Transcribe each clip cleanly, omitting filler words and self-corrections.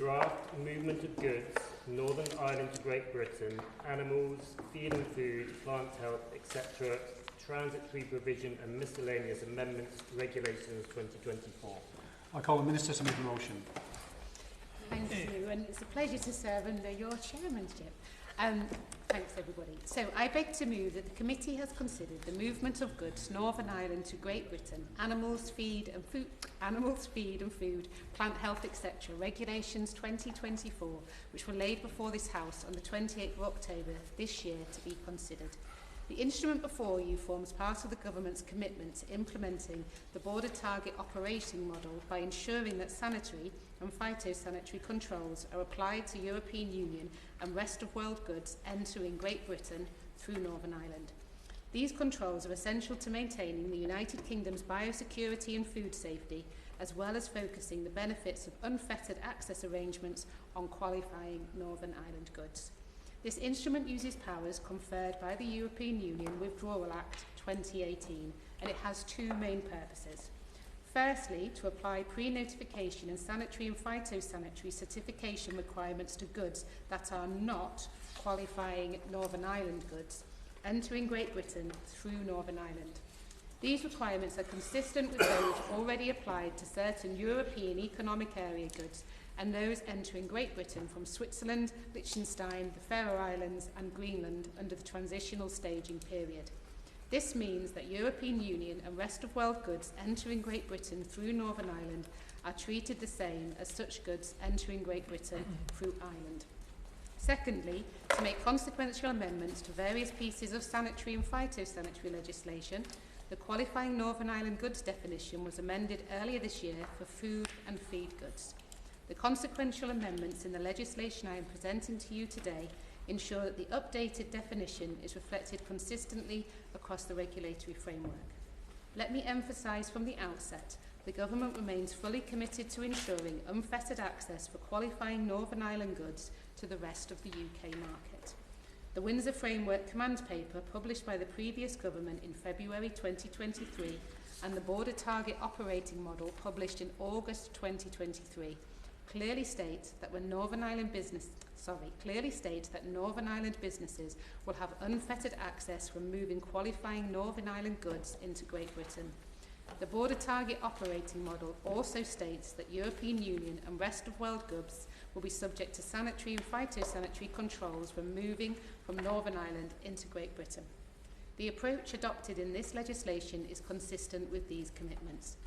Draft Movement of Goods, Northern Ireland to Great Britain, Animals, Feed and Food, Plant Health, etc., Transitory Provision and Miscellaneous Amendments Regulations 2024. I call the Minister to make the motion. Thank you, and it's a pleasure to serve under your chairmanship. Thanks, everybody. So I beg to move that the committee has considered the movement of goods Northern Ireland to Great Britain, animals, feed and food, plant health, etc. Regulations 2024, which were laid before this House on the 28th of October this year to be considered. The instrument before you forms part of the Government's commitment to implementing the Border Target Operating Model by ensuring that sanitary and phytosanitary controls are applied to European Union and rest of world goods entering Great Britain through Northern Ireland. These controls are essential to maintaining the United Kingdom's biosecurity and food safety, as well as focusing the benefits of unfettered access arrangements on qualifying Northern Ireland goods. This instrument uses powers conferred by the European Union Withdrawal Act 2018, and it has two main purposes. Firstly, to apply pre-notification and sanitary and phytosanitary certification requirements to goods that are not qualifying Northern Ireland goods entering Great Britain through Northern Ireland. These requirements are consistent with those already applied to certain European Economic Area goods and those entering Great Britain from Switzerland, Liechtenstein, the Faroe Islands and Greenland under the transitional staging period. This means that European Union and rest of world goods entering Great Britain through Northern Ireland are treated the same as such goods entering Great Britain through Ireland. Secondly, to make consequential amendments to various pieces of sanitary and phytosanitary legislation, the qualifying Northern Ireland goods definition was amended earlier this year for food and feed goods. The consequential amendments in the legislation I am presenting to you today ensure that the updated definition is reflected consistently across the regulatory framework. Let me emphasise from the outset, the Government remains fully committed to ensuring unfettered access for qualifying Northern Ireland goods to the rest of the UK market. The Windsor Framework Command Paper, published by the previous Government in February 2023, and the Border Target Operating Model, published in August 2023, clearly states that Northern Ireland businesses will have unfettered access when moving qualifying Northern Ireland goods into Great Britain. The Border Target Operating Model also states that European Union and rest of world goods will be subject to sanitary and phytosanitary controls when moving from Northern Ireland into Great Britain. The approach adopted in this legislation is consistent with these commitments.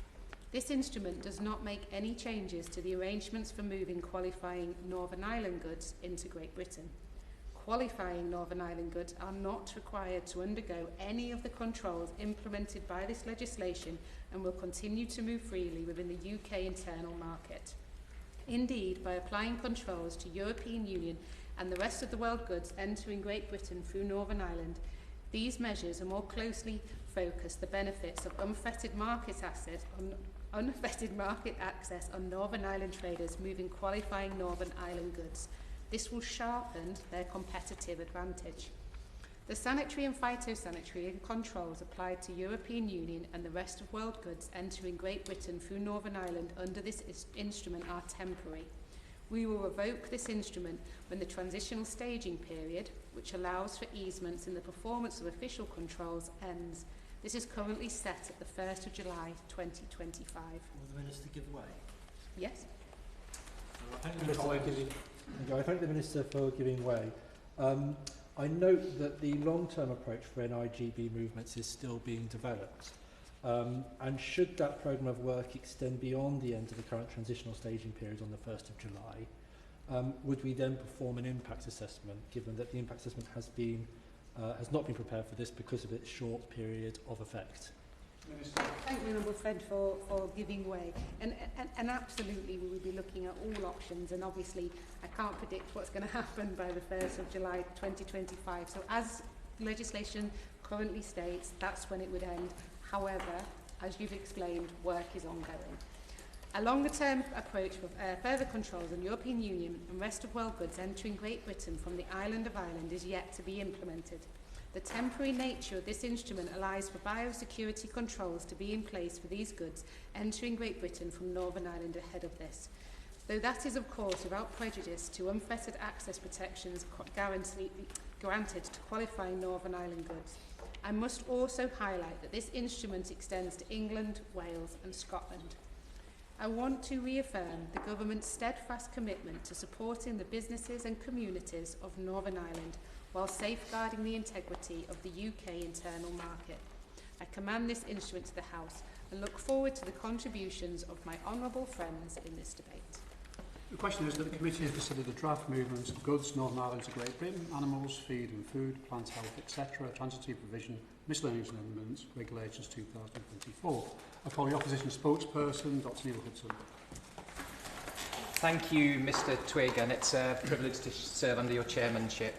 This instrument does not make any changes to the arrangements for moving qualifying Northern Ireland goods into Great Britain. Qualifying Northern Ireland goods are not required to undergo any of the controls implemented by this legislation and will continue to move freely within the UK internal market. Indeed, by applying controls to European Union and the rest of the world goods entering Great Britain through Northern Ireland, these measures are more closely focus the benefits of unfettered market access on Northern Ireland traders moving qualifying Northern Ireland goods. This will sharpen their competitive advantage. The sanitary and phytosanitary controls applied to European Union and the rest of world goods entering Great Britain through Northern Ireland under this instrument are temporary. We will revoke this instrument when the transitional staging period, which allows for easements in the performance of official controls, ends. This is currently set at the 1st of July 2025. Will the Minister give way? Yes. I thank the Minister for giving way. I note that the long-term approach for NIGB movements is still being developed. And should that programme of work extend beyond the end of the current transitional staging period on the 1st of July, would we then perform an impact assessment, given that the impact assessment has not been prepared for this because of its short period of effect? Minister. Thank you, Honourable Fred, for giving way. And absolutely, we will be looking at all options. And obviously, I can't predict what's going to happen by the 1st of July 2025. So as legislation currently states, that's when it would end. However, as you've explained, work is ongoing. A longer-term approach for further controls on European Union and rest of world goods entering Great Britain from the island of Ireland is yet to be implemented. The temporary nature of this instrument allows for biosecurity controls to be in place for these goods entering Great Britain from Northern Ireland ahead of this. though that is of course without prejudice to unfettered access protections granted to qualifying Northern Ireland goods. I must also highlight that this instrument extends to England, Wales and Scotland. I want to reaffirm the Government's steadfast commitment to supporting the businesses and communities of Northern Ireland while safeguarding the integrity of the UK internal market. I commend this instrument to the House and look forward to the contributions of my honourable friends in this debate. The question is that the committee has considered the draft movements of goods, Northern Ireland to Great Britain, animals, feed and food, plant health, etc., transitory provision, miscellaneous amendments, regulations 2024. I call the opposition spokesperson, Dr. Neil Hudson. Thank you, Mr Twigg, and it's a privilege to serve under your chairmanship.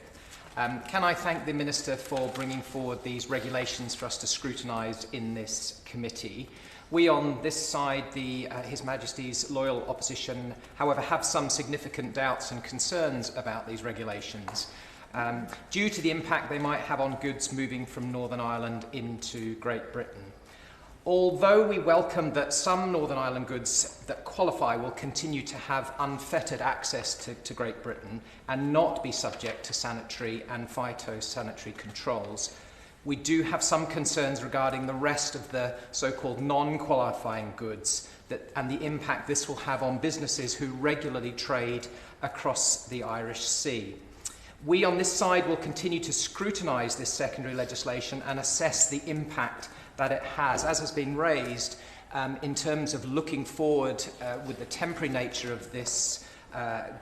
Can I thank the Minister for bringing forward these regulations for us to scrutinise in this committee? We on this side, His Majesty's loyal opposition, however, have some significant doubts and concerns about these regulations due to the impact they might have on goods moving from Northern Ireland into Great Britain. Although we welcome that some Northern Ireland goods that qualify will continue to have unfettered access to Great Britain and not be subject to sanitary and phytosanitary controls, we do have some concerns regarding the rest of the so-called non-qualifying goods and the impact this will have on businesses who regularly trade across the Irish Sea. We on this side will continue to scrutinise this secondary legislation and assess the impact that it has, as has been raised, in terms of looking forward with the temporary nature of this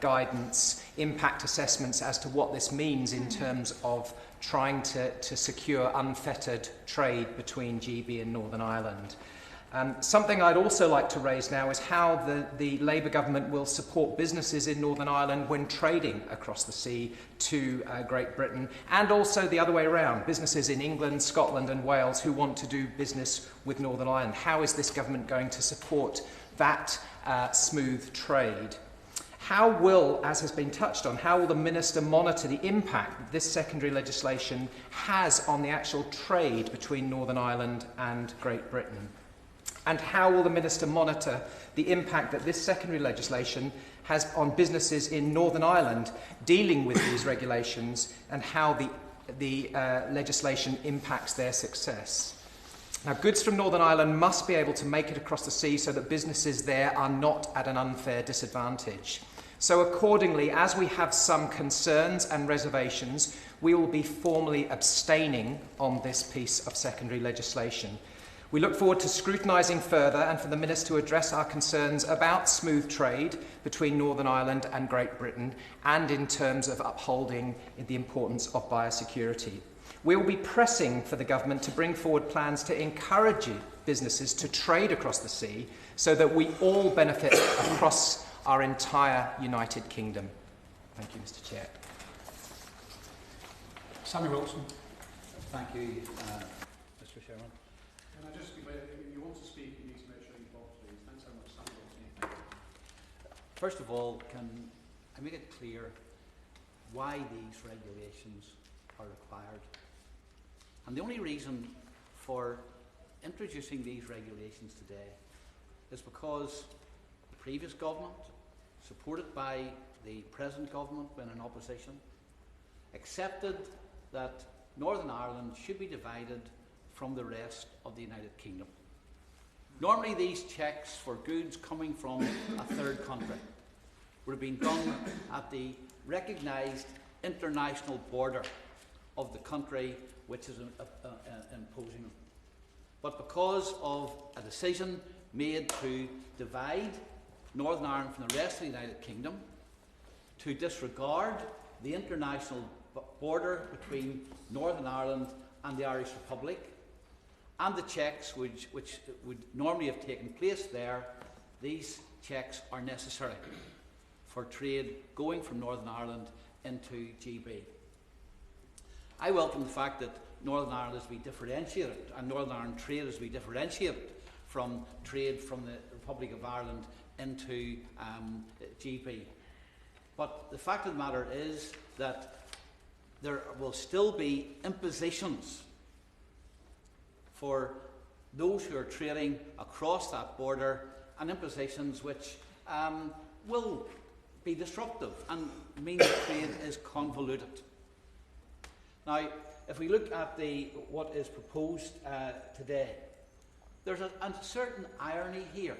guidance, impact assessments as to what this means in terms of trying to secure unfettered trade between GB and Northern Ireland. Something I'd also like to raise now is how the Labour government will support businesses in Northern Ireland when trading across the sea to Great Britain, and also the other way around, businesses in England, Scotland and Wales who want to do business with Northern Ireland. How is this government going to support that smooth trade? How will, as has been touched on, how will the Minister monitor the impact that this secondary legislation has on the actual trade between Northern Ireland and Great Britain? And how will the Minister monitor the impact that this secondary legislation has on businesses in Northern Ireland dealing with these regulations, and how the legislation impacts their success? Now, goods from Northern Ireland must be able to make it across the sea so that businesses there are not at an unfair disadvantage. So accordingly, as we have some concerns and reservations, we will be formally abstaining on this piece of secondary legislation. We look forward to scrutinising further and for the Minister to address our concerns about smooth trade between Northern Ireland and Great Britain, and in terms of upholding the importance of biosecurity. We will be pressing for the Government to bring forward plans to encourage businesses to trade across the sea so that we all benefit across our entire United Kingdom. Thank you, Mr Chair. Sammy Wilson. Thank you, Mr Chairman. Can I just give if you want to speak, you need to make sure you talk, please. Thanks so much, Sammy Wilson. First of all, can I make it clear why these regulations are required? And the only reason for introducing these regulations today is because the previous government, supported by the present government when in opposition, accepted that Northern Ireland should be divided from the rest of the United Kingdom. Normally these checks for goods coming from a third country would have been done at the recognised international border of the country which is imposing them. But because of a decision made to divide Northern Ireland from the rest of the United Kingdom, to disregard the international border between Northern Ireland and the Irish Republic, and the checks which would normally have taken place there, these checks are necessary for trade going from Northern Ireland into GB. I welcome the fact that Northern Ireland is to be differentiated, and Northern Ireland trade is to be differentiated from trade from the Republic of Ireland into GB. But the fact of the matter is that there will still be impositions for those who are trading across that border, and impositions which will be disruptive and mean that trade is convoluted. Now, if we look at what is proposed today, there's a certain irony here.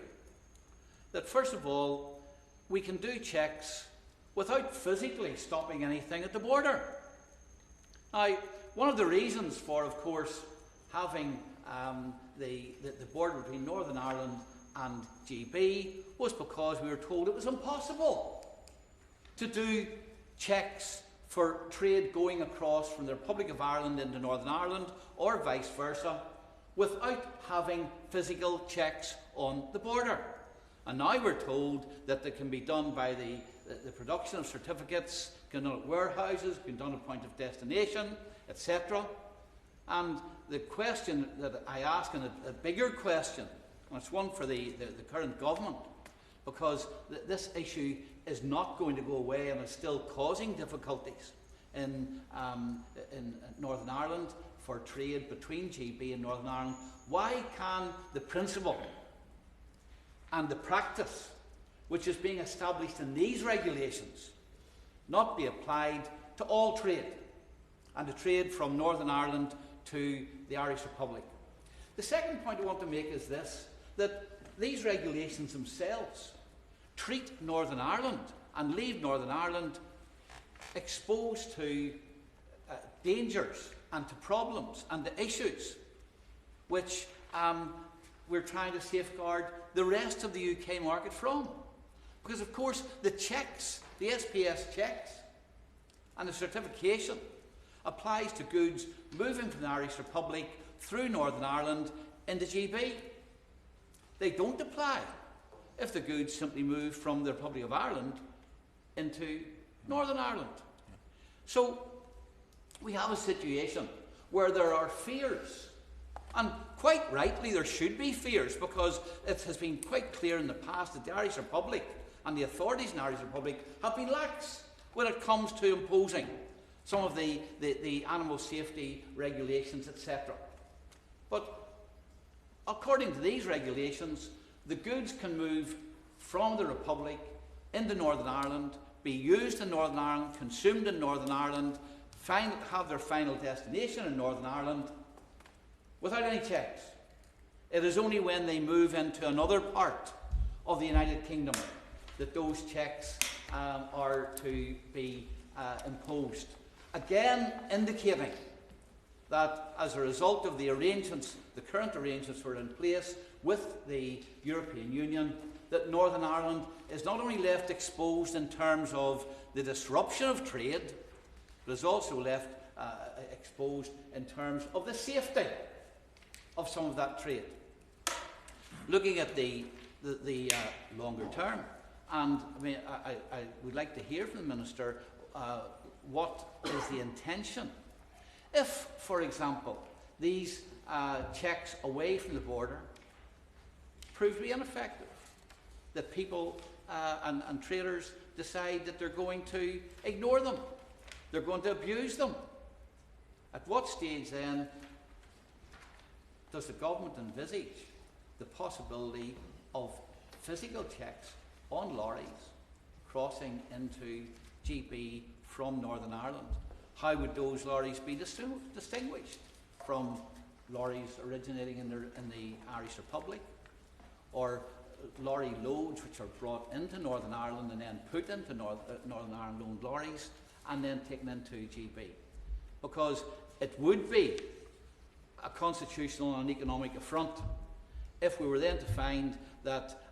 That first of all, we can do checks without physically stopping anything at the border. Now, one of the reasons for, of course, having the border between Northern Ireland and GB was because we were told it was impossible to do checks for trade going across from the Republic of Ireland into Northern Ireland or vice versa without having physical checks on the border. And now we're told that they can be done by the production of certificates, can be done at warehouses, can be done at point of destination, etc. And the question that I ask, and a bigger question, and it's one for the current government, because this issue is not going to go away and is still causing difficulties in Northern Ireland for trade between GB and Northern Ireland. Why can the principle and the practice which is being established in these regulations not be applied to all trade and to trade from Northern Ireland to the Irish Republic? The second point I want to make is this, that these regulations themselves treat Northern Ireland and leave Northern Ireland exposed to dangers and to problems and to issues which we're trying to safeguard the rest of the UK market from. Because, of course, the checks, the SPS checks and the certification applies to goods moving from the Irish Republic through Northern Ireland into GB. They don't apply if the goods simply move from the Republic of Ireland into Northern Ireland. So we have a situation where there are fears, and quite rightly there should be fears, because it has been quite clear in the past that the Irish Republic and the authorities in the Irish Republic have been lax when it comes to imposing some of the animal safety regulations, etc. But according to these regulations, the goods can move from the Republic into Northern Ireland, be used in Northern Ireland, consumed in Northern Ireland, have their final destination in Northern Ireland without any checks. It is only when they move into another part of the United Kingdom that those checks are to be imposed. Again, indicating that as a result of the arrangements, the current arrangements were in place with the European Union, that Northern Ireland is not only left exposed in terms of the disruption of trade, but is also left exposed in terms of the safety of some of that trade. Looking at the longer term, and I mean, I would like to hear from the Minister what is the intention. If, for example, these checks away from the border prove to be ineffective, that people and traders decide that they're going to ignore them, they're going to abuse them, at what stage then does the government envisage the possibility of physical checks on lorries crossing into GB from Northern Ireland? How would those lorries be distinguished from lorries originating in the Irish Republic, or lorry loads which are brought into Northern Ireland and then put into Northern Ireland owned lorries and then taken into GB? Because it would be a constitutional and economic affront if we were then to find that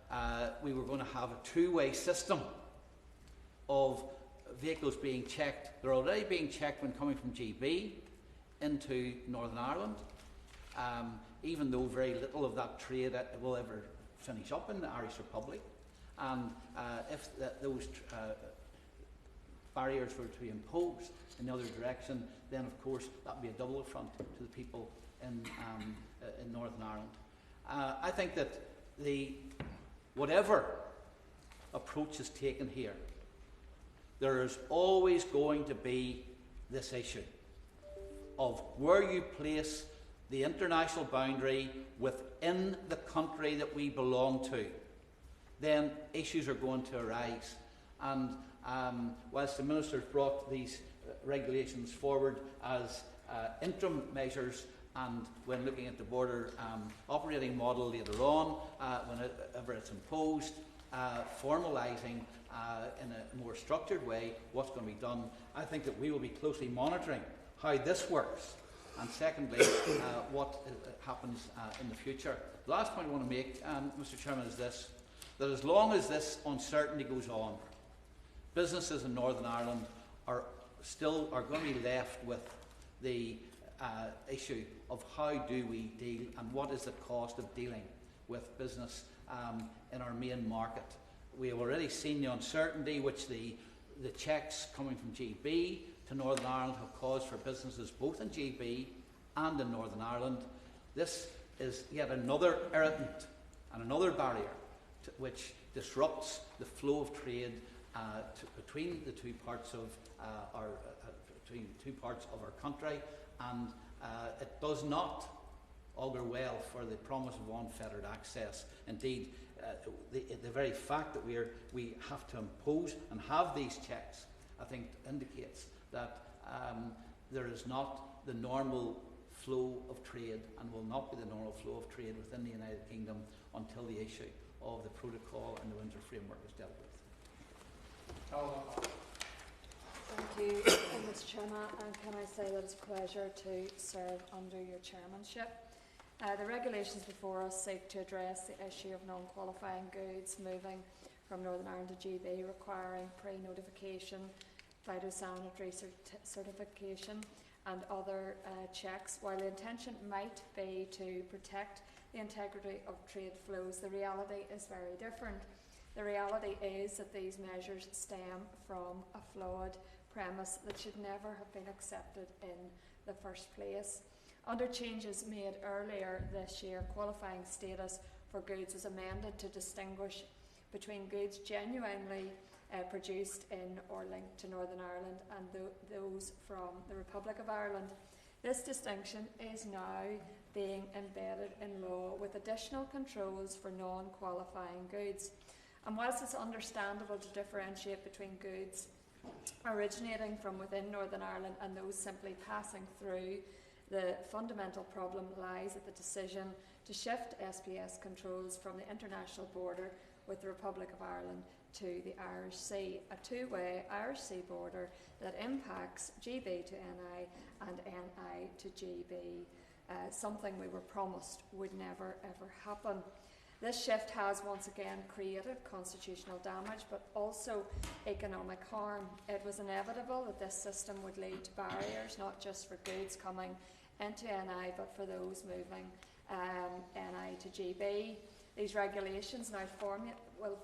we were going to have a two-way system of vehicles being checked. They're already being checked when coming from GB into Northern Ireland, even though very little of that trade will ever finish up in the Irish Republic. And if those barriers were to be imposed in the other direction, then of course that would be a double affront to the people in Northern Ireland. I think that whatever approach is taken here, there is always going to be this issue of where you place the international boundary within the country that we belong to. then issues are going to arise. And whilst the Minister's brought these regulations forward as interim measures, and when looking at the border operating model later on, whenever it's imposed, formalising in a more structured way what's going to be done, I think that we will be closely monitoring how this works, and secondly, what happens in the future. The last point I want to make, Mr. Chairman, is this: that as long as this uncertainty goes on, businesses in Northern Ireland are going to be left with the issue of how do we deal and what is the cost of dealing with business in our main market. We have already seen the uncertainty which the checks coming from GB to Northern Ireland have caused for businesses both in GB and in Northern Ireland. This is yet another irritant and another barrier which disrupts the flow of trade between the two parts of our country, and it does not augur well for the promise of unfettered access. Indeed, the very fact that we have to impose and have these checks, I think, indicates that there is not the normal flow of trade, and will not be the normal flow of trade within the United Kingdom until the issue of the protocol and the Windsor Framework is dealt with. Thank you, Mr. Chairman, and can I say that it's a pleasure to serve under your chairmanship. The regulations before us seek to address the issue of non-qualifying goods moving from Northern Ireland to GB, requiring pre-notification, phytosanitary certification and other checks. While the intention might be to protect the integrity of trade flows, the reality is very different. The reality is that these measures stem from a flawed premise that should never have been accepted in the first place. Under changes made earlier this year, qualifying status for goods was amended to distinguish between goods genuinely produced in or linked to Northern Ireland and those from the Republic of Ireland. This distinction is now being embedded in law with additional controls for non-qualifying goods. And whilst it's understandable to differentiate between goods originating from within Northern Ireland and those simply passing through, the fundamental problem lies at the decision to shift SPS controls from the international border with the Republic of Ireland to the Irish Sea, a two-way Irish Sea border that impacts GB to NI and NI to GB, something we were promised would never ever happen. This shift has once again created constitutional damage, but also economic harm. It was inevitable that this system would lead to barriers, not just for goods coming into NI, but for those moving NI to GB. These regulations now will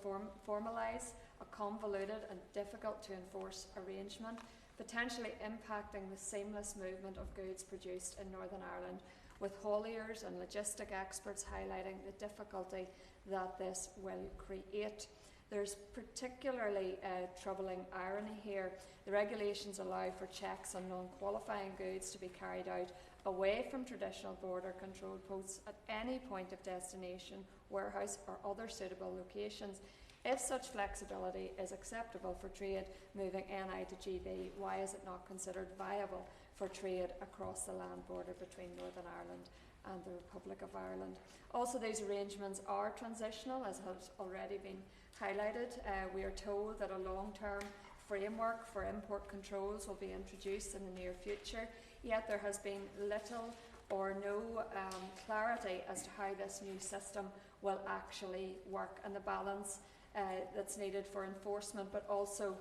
formalise a convoluted and difficult to enforce arrangement, potentially impacting the seamless movement of goods produced in Northern Ireland, with hauliers and logistic experts highlighting the difficulty that this will create. There's particularly troubling irony here. The regulations allow for checks on non-qualifying goods to be carried out away from traditional border control posts at any point of destination, warehouse or other suitable locations. If such flexibility is acceptable for trade moving NI to GB, why is it not considered viable for trade across the land border between Northern Ireland and the Republic of Ireland? Also, these arrangements are transitional, as has already been highlighted. We are told that a long-term framework for import controls will be introduced in the near future, yet there has been little or no clarity as to how this new system will actually work, and the balance that's needed for enforcement, but also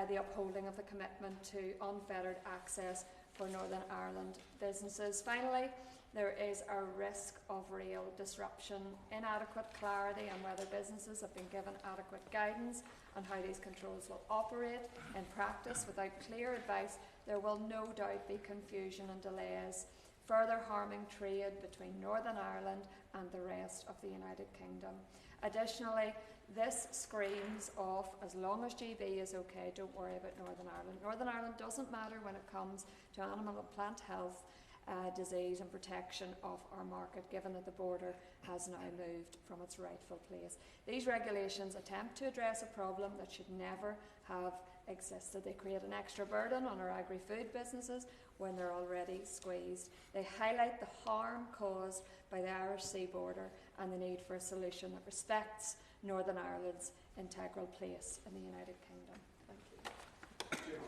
the upholding of the commitment to unfettered access for Northern Ireland businesses. Finally, there is a risk of real disruption, inadequate clarity on whether businesses have been given adequate guidance on how these controls will operate in practice. Without clear advice, there will no doubt be confusion and delays, further harming trade between Northern Ireland and the rest of the United Kingdom. Additionally, this screams off, as long as GB is okay, don't worry about Northern Ireland. Northern Ireland doesn't matter when it comes to animal and plant health. disease and protection of our market, given that the border has now moved from its rightful place. These regulations attempt to address a problem that should never have existed. They create an extra burden on our agri-food businesses when they're already squeezed. They highlight the harm caused by the Irish Sea border and the need for a solution that respects Northern Ireland's integral place in the United Kingdom. Thank you.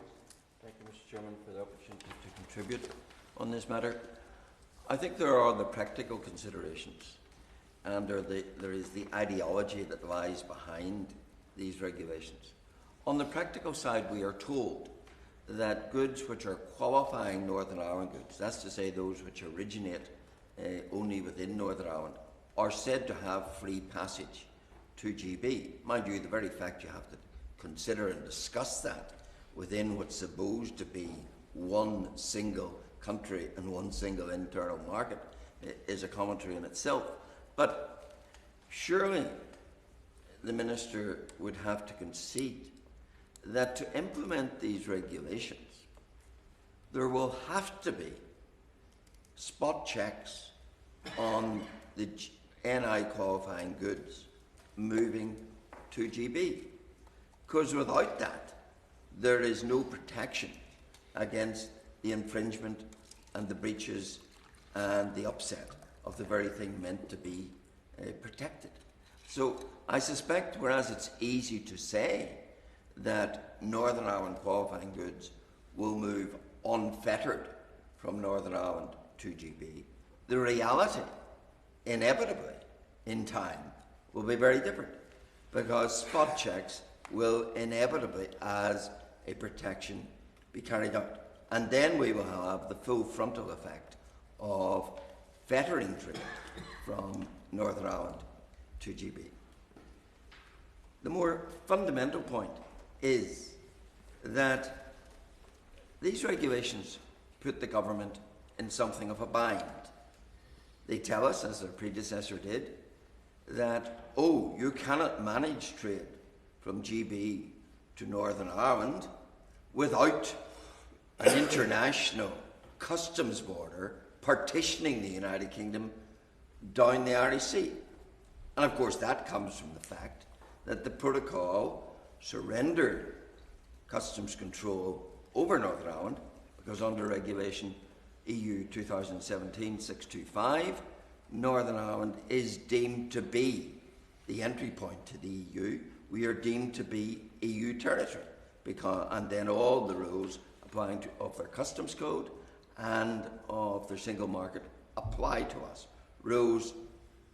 Thank you, Mr. Chairman, for the opportunity to contribute on this matter. I think there are the practical considerations, and there is the ideology that lies behind these regulations. On the practical side, we are told that goods which are qualifying Northern Ireland goods, that's to say those which originate only within Northern Ireland, are said to have free passage to GB. Mind you, the very fact you have to consider and discuss that within what's supposed to be one single country and one single internal market is a commentary in itself. But surely the Minister would have to concede that to implement these regulations, there will have to be spot checks on the NI qualifying goods moving to GB. Because without that, there is no protection against the infringement and the breaches and the upset of the very thing meant to be protected. So I suspect, whereas it's easy to say that Northern Ireland qualifying goods will move unfettered from Northern Ireland to GB, the reality, inevitably, in time, will be very different, because spot checks will inevitably, as a protection, be carried out. And then we will have the full frontal effect of fettering trade from Northern Ireland to GB. The more fundamental point is that these regulations put the government in something of a bind. They tell us, as their predecessor did, that, oh, you cannot manage trade from GB to Northern Ireland without an international customs border partitioning the United Kingdom down the Irish Sea. And of course that comes from the fact that the protocol surrendered customs control over Northern Ireland, because under regulation EU 2017-625, Northern Ireland is deemed to be the entry point to the EU. We are deemed to be EU territory, and then all the rules applying of their customs code and of their single market apply to us. Rules,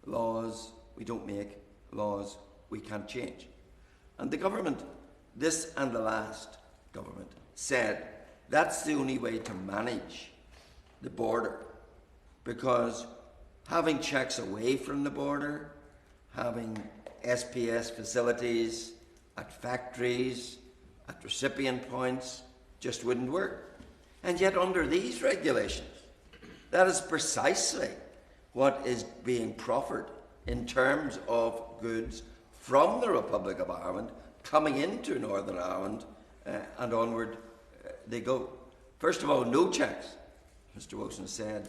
laws we don't make, laws we can't change. And the government, this and the last government, said that's the only way to manage the border, because having checks away from the border, having SPS facilities at factories, at recipient points, just wouldn't work. And yet under these regulations, that is precisely what is being proffered in terms of goods from the Republic of Ireland coming into Northern Ireland and onward they go. First of all, no checks, Mr. Wilson said,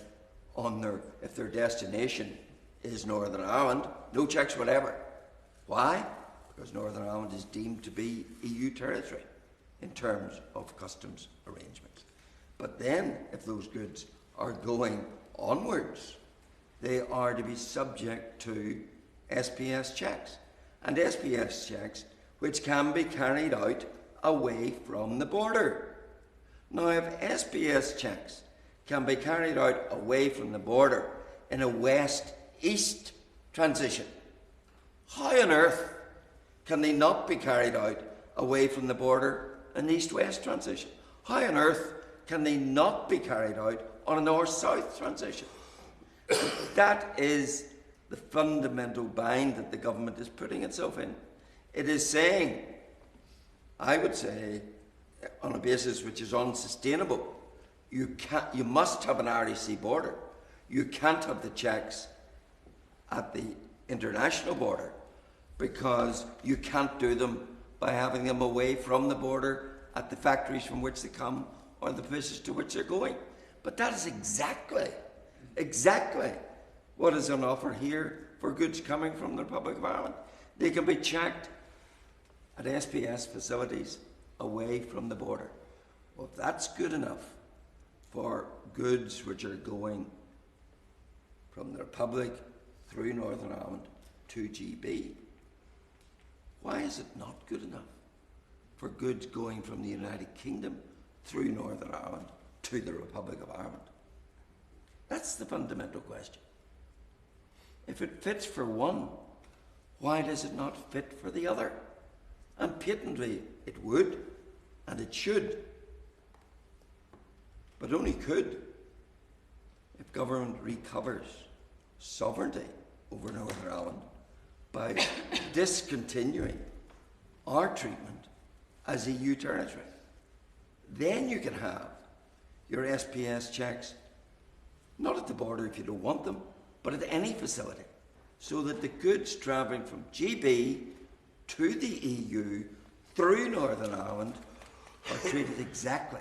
on if their destination is Northern Ireland, no checks whatever. Why? Because Northern Ireland is deemed to be EU territory in terms of customs arrangements. But then, if those goods are going onwards, they are to be subject to SPS checks. And SPS checks which can be carried out away from the border. Now, if SPS checks can be carried out away from the border in a west-east transition, how on earth can they not be carried out away from the border in east-west transition? How on earth can they not be carried out on a north-south transition? That is the fundamental bind that the government is putting itself in. It is saying, I would say, on a basis which is unsustainable, you must have an Irish Sea border. You can't have the checks at the international border, because you can't do them by having them away from the border at the factories from which they come or the places to which they're going. But that is exactly what is on offer here for goods coming from the Republic of Ireland. They can be checked at SPS facilities away from the border. Well, if that's good enough for goods which are going from the Republic through Northern Ireland to GB, why is it not good enough for goods going from the United Kingdom through Northern Ireland to the Republic of Ireland? That's the fundamental question. If it fits for one, why does it not fit for the other? And patently it would, and it should, but only could if government recovers sovereignty over Northern Ireland by discontinuing our treatment as EU territory. Then you can have your SPS checks, not at the border if you don't want them, but at any facility, so that the goods travelling from GB to the EU through Northern Ireland are treated exactly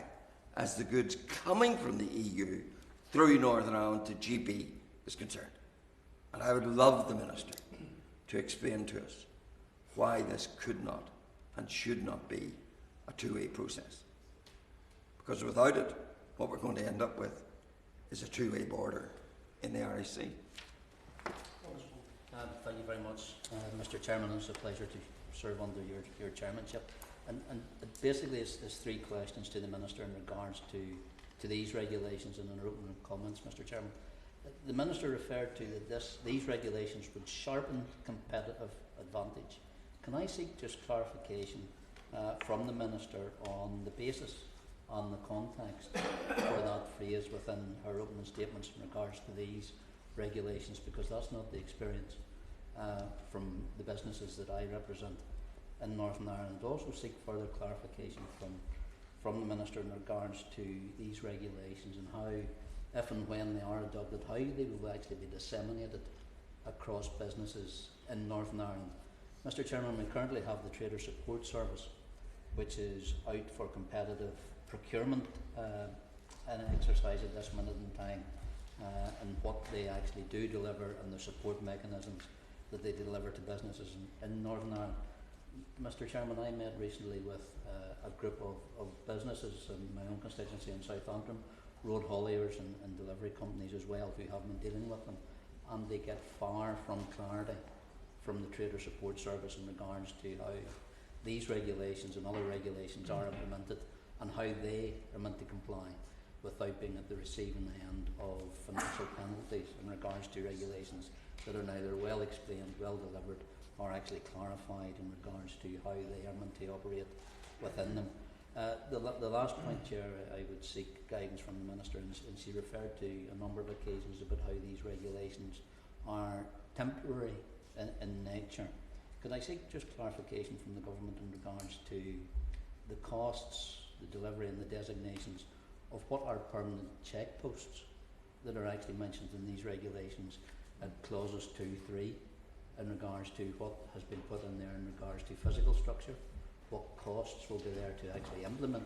as the goods coming from the EU through Northern Ireland to GB is concerned. And I would love the Minister to explain to us why this could not and should not be a two-way process. Because without it, what we're going to end up with is a two-way border in the REC. Thank you very much, Mr. Chairman. It's a pleasure to serve under your chairmanship. And basically, it's three questions to the Minister in regards to these regulations and an opening comments, Mr. Chairman. The Minister referred to that these regulations would sharpen competitive advantage. Can I seek just clarification from the Minister on the basis, on the context for that phrase within her opening statements in regards to these regulations, because that's not the experience from the businesses that I represent in Northern Ireland. Also seek further clarification from the Minister in regards to these regulations and how, if and when they are adopted, how they will actually be disseminated across businesses in Northern Ireland. Mr. Chairman, we currently have the Trader Support Service, which is out for competitive procurement an exercise at this minute in time, and what they actually do deliver and the support mechanisms that they deliver to businesses in Northern Ireland. Mr. Chairman, I met recently with a group of businesses in my own constituency in South Antrim, road hauliers and delivery companies as well, who have been dealing with them, and they get far from clarity from the Trader Support Service in regards to how these regulations and other regulations are implemented and how they are meant to comply without being at the receiving end of financial penalties in regards to regulations that are neither well explained, well delivered, or actually clarified in regards to how they are meant to operate within them. The last point, Chair, I would seek guidance from the Minister, and she referred to a number of occasions about how these regulations are temporary in nature. Could I seek just clarification from the Government in regards to the costs, the delivery and the designations of what are permanent checkposts that are actually mentioned in these regulations at clauses 2, 3, in regards to what has been put in there in regards to physical structure, what costs will be there to actually implement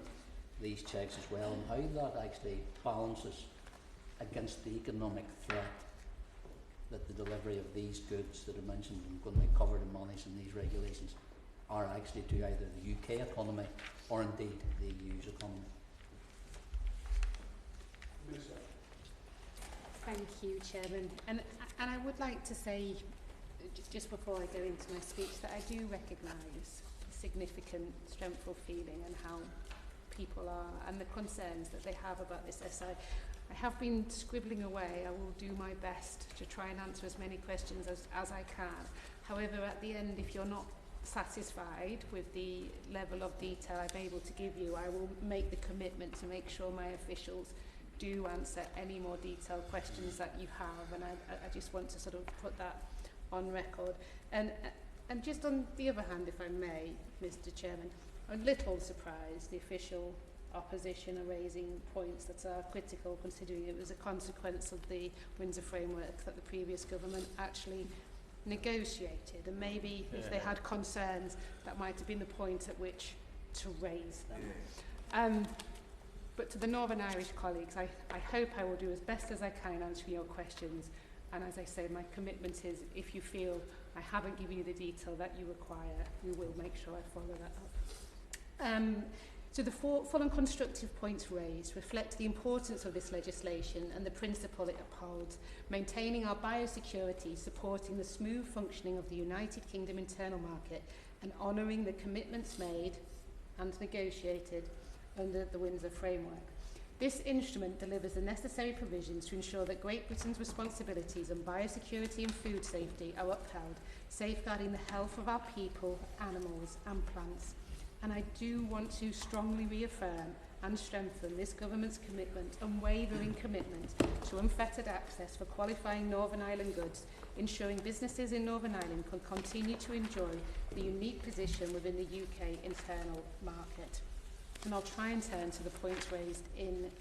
these checks as well, and how that actually balances against the economic threat that the delivery of these goods that are mentioned and going to be covered in monies in these regulations are actually to either the UK economy or indeed the EU's economy. Thank you, Chairman. And I would like to say, just before I go into my speech, that I do recognise the significant strengthful feeling and how people are and the concerns that they have about this SI. I have been scribbling away. I will do my best to try and answer as many questions as I can. However, at the end, if you're not satisfied with the level of detail I'm able to give you, I will make the commitment to make sure my officials do answer any more detailed questions that you have, and I just want to sort of put that on record. And just on the other hand, if I may, Mr. Chairman, I'm a little surprised the official opposition are raising points that are critical, considering it was a consequence of the Windsor framework that the previous government actually negotiated, and maybe if they had concerns, that might have been the point at which to raise them. But to the Northern Irish colleagues, I hope I will do as best as I can answering your questions. And as I say, my commitment is, if you feel I haven't given you the detail that you require, we will make sure I follow that up. So the full and constructive points raised reflect the importance of this legislation and the principle it upholds, maintaining our biosecurity, supporting the smooth functioning of the United Kingdom internal market, and honouring the commitments made and negotiated under the Windsor Framework. This instrument delivers the necessary provisions to ensure that Great Britain's responsibilities on biosecurity and food safety are upheld, safeguarding the health of our people, animals and plants. And I do want to strongly reaffirm and strengthen this government's commitment, unwavering commitment to unfettered access for qualifying Northern Ireland goods, ensuring businesses in Northern Ireland can continue to enjoy the unique position within the UK internal market. And I'll try and turn to the points raised in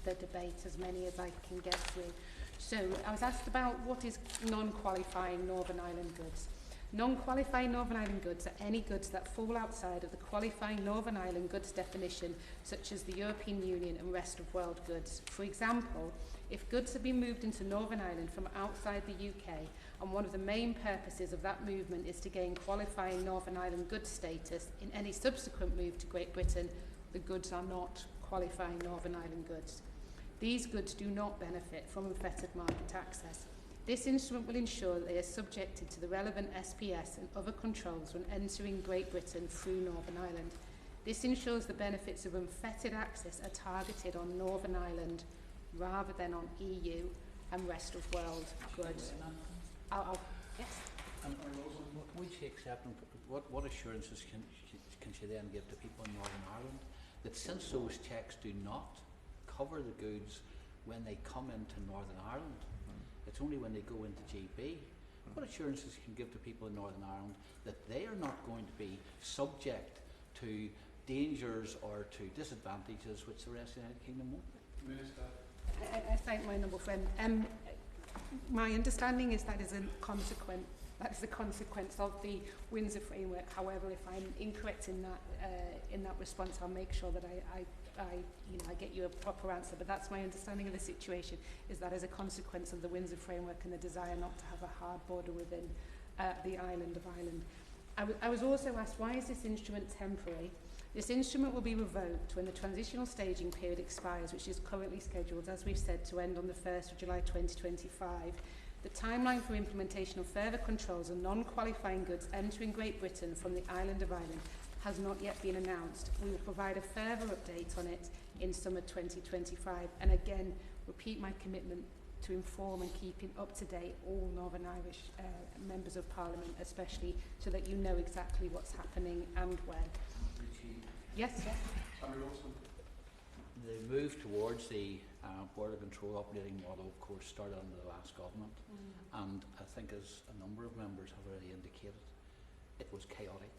the debate, as many as I can get through. So I was asked about what is non-qualifying Northern Ireland goods. Non-qualifying Northern Ireland goods are any goods that fall outside of the qualifying Northern Ireland goods definition, such as the European Union and rest of world goods. For example, if goods have been moved into Northern Ireland from outside the UK, and one of the main purposes of that movement is to gain qualifying Northern Ireland goods status, in any subsequent move to Great Britain, the goods are not qualifying Northern Ireland goods. These goods do not benefit from unfettered market access. This instrument will ensure that they are subjected to the relevant SPS and other controls when entering Great Britain through Northern Ireland. This ensures the benefits of unfettered access are targeted on Northern Ireland rather than on EU and rest of world goods. Yes. Would she accept, what assurances can she then give to people in Northern Ireland that since those checks do not cover the goods when they come into Northern Ireland, it's only when they go into GB, what assurances can give to people in Northern Ireland that they are not going to be subject to dangers or to disadvantages which the rest of the United Kingdom won't be? I thank my noble friend. My understanding is that is a consequence. That is the consequence of the Windsor Framework. However, if I'm incorrect in that response, I'll make sure that I get you a proper answer. But that's my understanding of the situation, is that as a consequence of the Windsor Framework and the desire not to have a hard border within the island of Ireland. I was also asked, why is this instrument temporary? This instrument will be revoked when the transitional staging period expires, which is currently scheduled, as we've said, to end on the 1st of July 2025. The timeline for implementation of further controls on non-qualifying goods entering Great Britain from the island of Ireland has not yet been announced. We will provide a further update on it in summer 2025, and again repeat my commitment to inform and keeping up to date all Northern Irish members of Parliament, especially so that you know exactly what's happening and when. Yes, yes. The move towards the border control operating model, of course, started under the last government, and I think, as a number of members have already indicated, it was chaotic.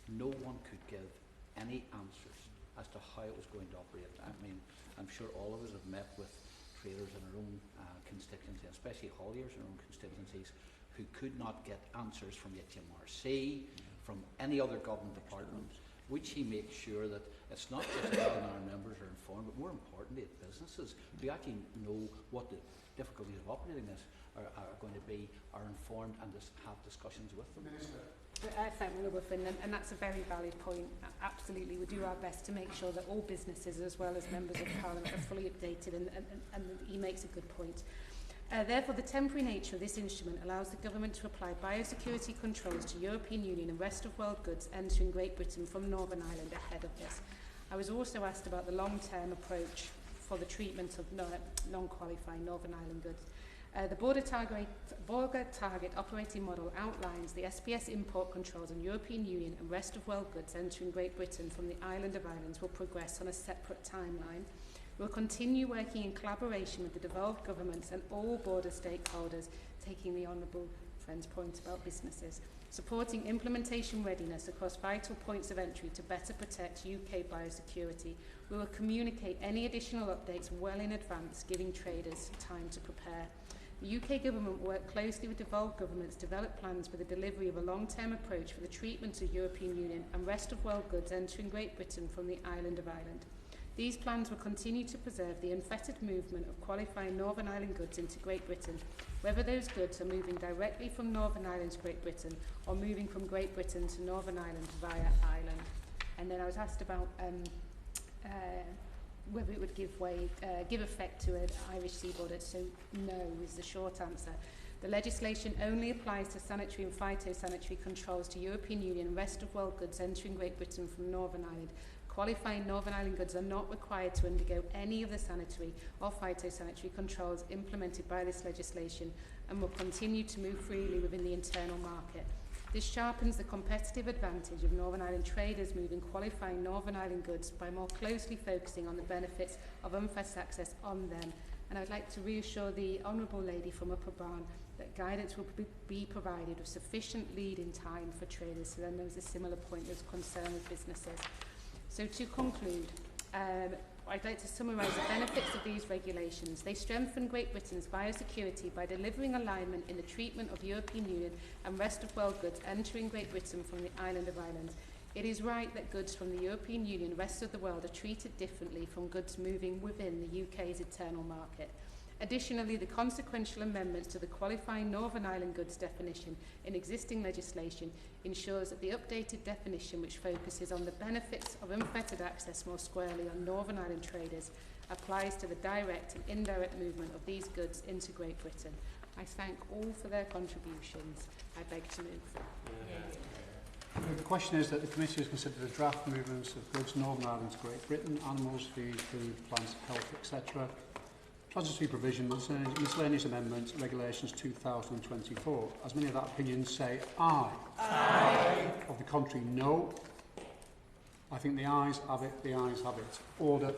No one could give any answers as to how it was going to operate. I mean, I'm sure all of us have met with traders in our own constituency, especially hauliers in our own constituencies, who could not get answers from HMRC, from any other government department. Would she make sure that it's not just that our members are informed, but more importantly, that businesses who actually know what the difficulties of operating this are going to be, are informed and have discussions with them? Thank you, and that's a very valid point. Absolutely, we do our best to make sure that all businesses, as well as members of Parliament, are fully updated, and he makes a good point. Therefore, the temporary nature of this instrument allows the government to apply biosecurity controls to European Union and rest of world goods entering Great Britain from Northern Ireland ahead of this. I was also asked about the long-term approach for the treatment of non-qualifying Northern Ireland goods. The border target operating model outlines the SPS import controls on European Union and rest of world goods entering Great Britain from the island of Ireland will progress on a separate timeline. We'll continue working in collaboration with the devolved governments and all border stakeholders, taking the Honourable Friend's point about businesses, supporting implementation readiness across vital points of entry to better protect UK biosecurity. We will communicate any additional updates well in advance, giving traders time to prepare. The UK Government will work closely with devolved governments to develop plans for the delivery of a long-term approach for the treatment of European Union and rest of world goods entering Great Britain from the island of Ireland. These plans will continue to preserve the unfettered movement of qualifying Northern Ireland goods into Great Britain, whether those goods are moving directly from Northern Ireland to Great Britain or moving from Great Britain to Northern Ireland via Ireland. And then I was asked about whether it would give effect to an Irish sea border. So no is the short answer. The legislation only applies to sanitary and phytosanitary controls to European Union and rest of world goods entering Great Britain from Northern Ireland. Qualifying Northern Ireland goods are not required to undergo any of the sanitary or phytosanitary controls implemented by this legislation and will continue to move freely within the internal market. This sharpens the competitive advantage of Northern Ireland traders moving qualifying Northern Ireland goods by more closely focusing on the benefits of unfettered access on them. And I'd like to reassure the Honourable Lady from Upper Barn that guidance will be provided with sufficient lead-in time for traders, so then there was a similar point that's concerned with businesses. So to conclude, I'd like to summarise the benefits of these regulations. They strengthen Great Britain's biosecurity by delivering alignment in the treatment of European Union and rest of world goods entering Great Britain from the island of Ireland. It is right that goods from the European Union and rest of the world are treated differently from goods moving within the UK's internal market. Additionally, the consequential amendments to the qualifying Northern Ireland goods definition in existing legislation ensures that the updated definition, which focuses on the benefits of unfettered access more squarely on Northern Ireland traders, applies to the direct and indirect movement of these goods into Great Britain. I thank all for their contributions. I beg to move. The question is that the committee has considered the draft movements of goods Northern Ireland to Great Britain, animals, feed, food, plants, health, etc. Transitory provision, miscellaneous amendments, regulations 2024. As many of that opinion say aye. Aye. Of the contrary, no. I think the ayes have it, the ayes have it. Order.